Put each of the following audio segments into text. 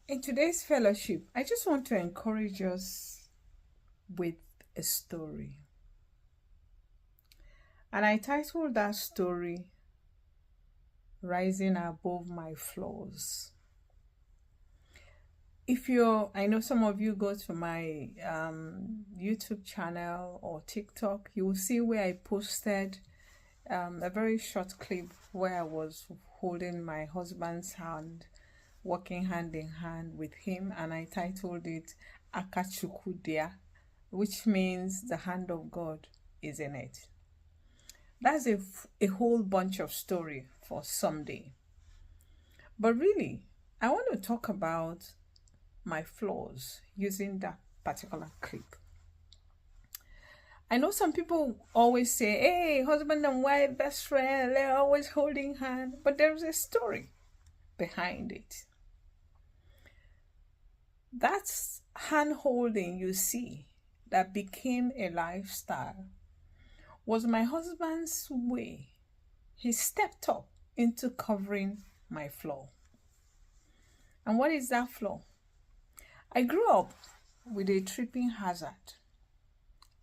In today's fellowship, I just want to encourage us with a story. And I titled that story, Rising Above My Flaws. I know some of you go to my YouTube channel or TikTok, you will see where I posted a very short clip where I was holding my husband's hand, walking hand in hand with him, and I titled it Akachukudia, which means the hand of God is in it. That's a whole bunch of story for someday. But really, I want to talk about my flaws using that particular clip. I know some people always say, hey, husband and wife, best friend, they're always holding hand, but there's a story behind it. That's hand holding you see that became a lifestyle was my husband's way. He stepped up into covering my flaw. And what is that flaw? I grew up with a tripping hazard.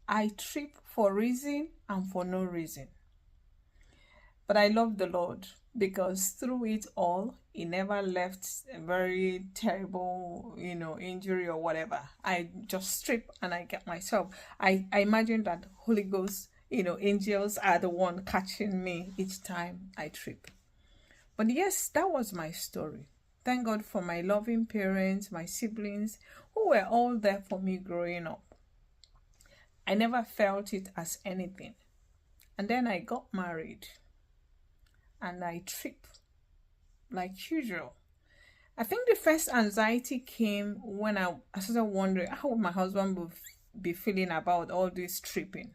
I trip for reason and for no reason. But I love the Lord because through it all, He never left a very terrible, injury or whatever. I just trip and I get myself. I imagine that Holy Ghost, angels are the one catching me each time I trip. But yes, that was my story. Thank God for my loving parents, my siblings, who were all there for me growing up. I never felt it as anything. And then I got married and I tripped like usual. I think the first anxiety came when I started wondering how would my husband would be feeling about all this tripping.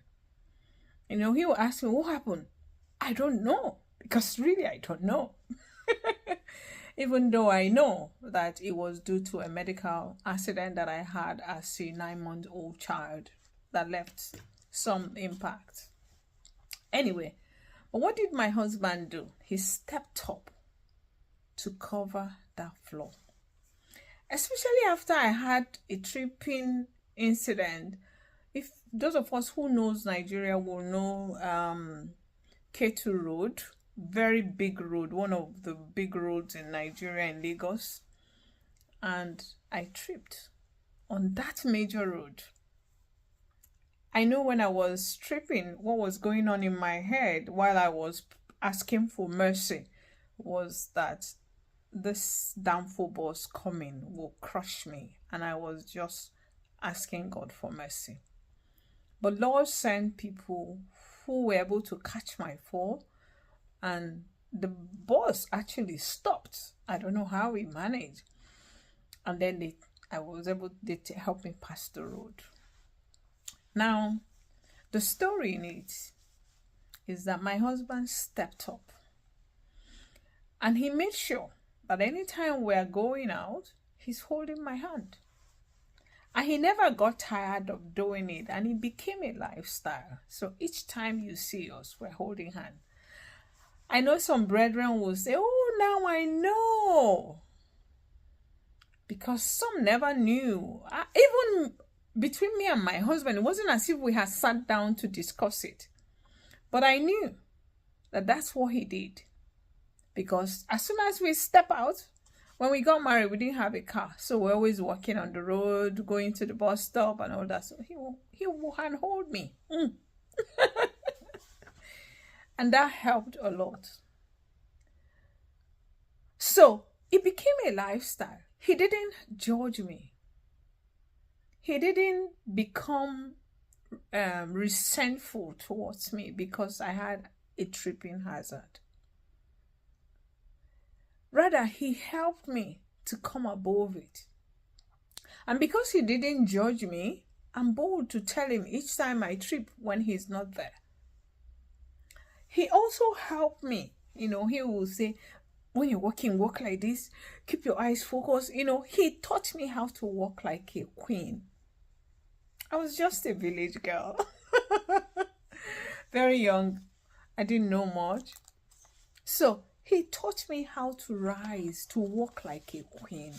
He would ask me, what happened? I don't know, because really I don't know. Even though I know that it was due to a medical accident that I had as a 9-month-old child that left some impact. Anyway, but what did my husband do? He stepped up to cover that flaw. Especially after I had a tripping incident. If those of us who knows Nigeria will know Ketu Road, very big road, one of the big roads in Nigeria, in Lagos. And I tripped on that major road. I know when I was tripping, what was going on in my head while I was asking for mercy was that this downfall bus coming will crush me. And I was just asking God for mercy. But Lord sent people who were able to catch my fall, and the bus actually stopped. I don't know how we managed. And then they help me pass the road. Now, the story in it is that my husband stepped up and he made sure that anytime we're going out, he's holding my hand. And he never got tired of doing it, and it became a lifestyle. So each time you see us, we're holding hands. I know some brethren will say, oh, now I know. Because some never knew. Even between me and my husband, it wasn't as if we had sat down to discuss it. But I knew that that's what he did. Because as soon as we step out, when we got married, we didn't have a car. So we're always walking on the road, going to the bus stop and all that. So he will handhold me. And that helped a lot. So it became a lifestyle. He didn't judge me. He didn't become resentful towards me because I had a tripping hazard. Rather, he helped me to come above it. And because he didn't judge me, I'm bold to tell him each time I trip when he's not there. He also helped me. He will say, when you're walking, walk like this. Keep your eyes focused. He taught me how to walk like a queen. I was just a village girl. Very young. I didn't know much. So he taught me how to rise, to walk like a queen.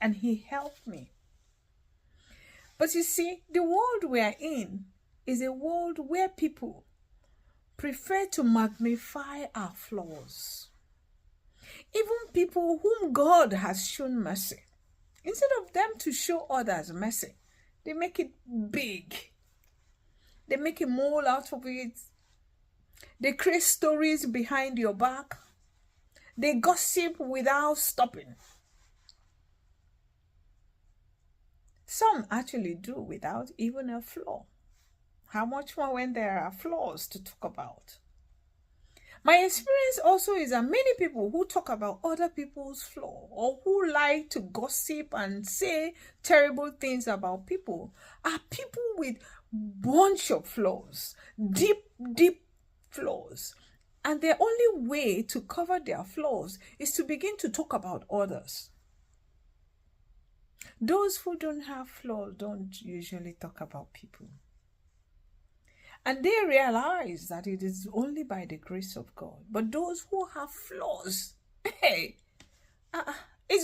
and he helped me. But you see, the world we are in is a world where people prefer to magnify our flaws. Even people whom God has shown mercy, instead of them to show others mercy, they make it big. They make a mole out of it. They create stories behind your back. They gossip without stopping. Some actually do without even a flaw. How much more when there are flaws to talk about? My experience also is that many people who talk about other people's flaw or who like to gossip and say terrible things about people are people with bunch of flaws, deep flaws. And their only way to cover their flaws is to begin to talk about others. Those who don't have flaws don't usually talk about people. And they realize that it is only by the grace of God. But those who have flaws, it's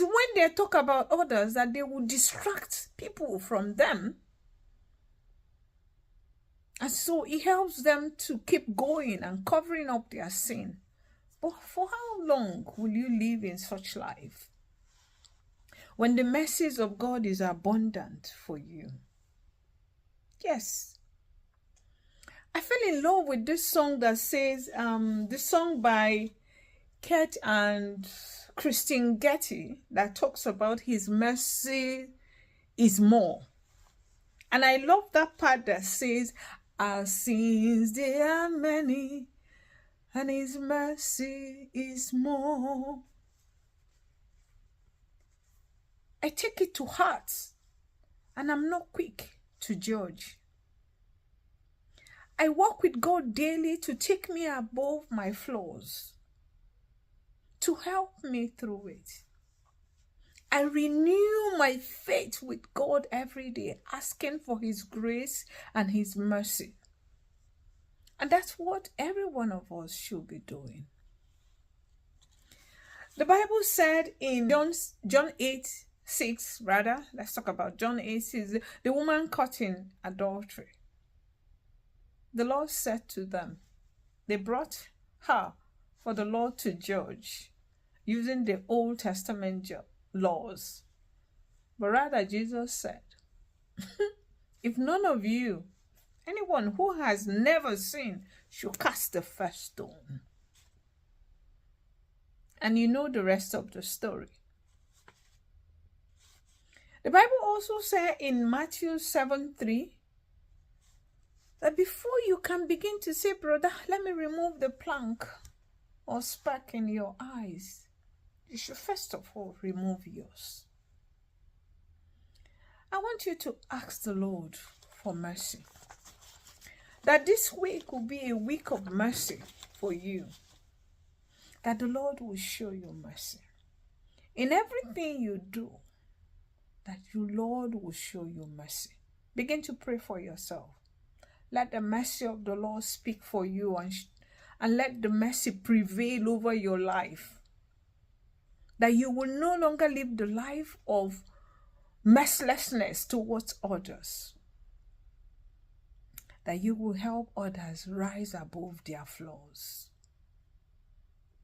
when they talk about others that they will distract people from them. And so it helps them to keep going and covering up their sin. But for how long will you live in such life when the mercies of God is abundant for you? Yes. I fell in love with this song that says, this song by Kurt and Christine Getty that talks about his mercy is more. And I love that part that says, our sins, they are many, and his mercy is more. I take it to heart, and I'm not quick to judge. I walk with God daily to take me above my flaws, to help me through it. I renew my faith with God every day, asking for his grace and his mercy. And that's what every one of us should be doing. The Bible said in John 8:6, let's talk about John 8:6, the woman caught in adultery. The Lord said to them, they brought her for the Lord to judge using the Old Testament laws. But rather Jesus said, if none of you, anyone who has never sinned, should cast the first stone. And you know the rest of the story. The Bible also said in Matthew 7:3, that before you can begin to say, brother, let me remove the plank or speck in your eyes, you should first of all remove yours. I want you to ask the Lord for mercy. That this week will be a week of mercy for you. That the Lord will show you mercy. In everything you do, that the Lord will show you mercy. Begin to pray for yourself. Let the mercy of the Lord speak for you and let the mercy prevail over your life. That you will no longer live the life of mercilessness towards others. That you will help others rise above their flaws.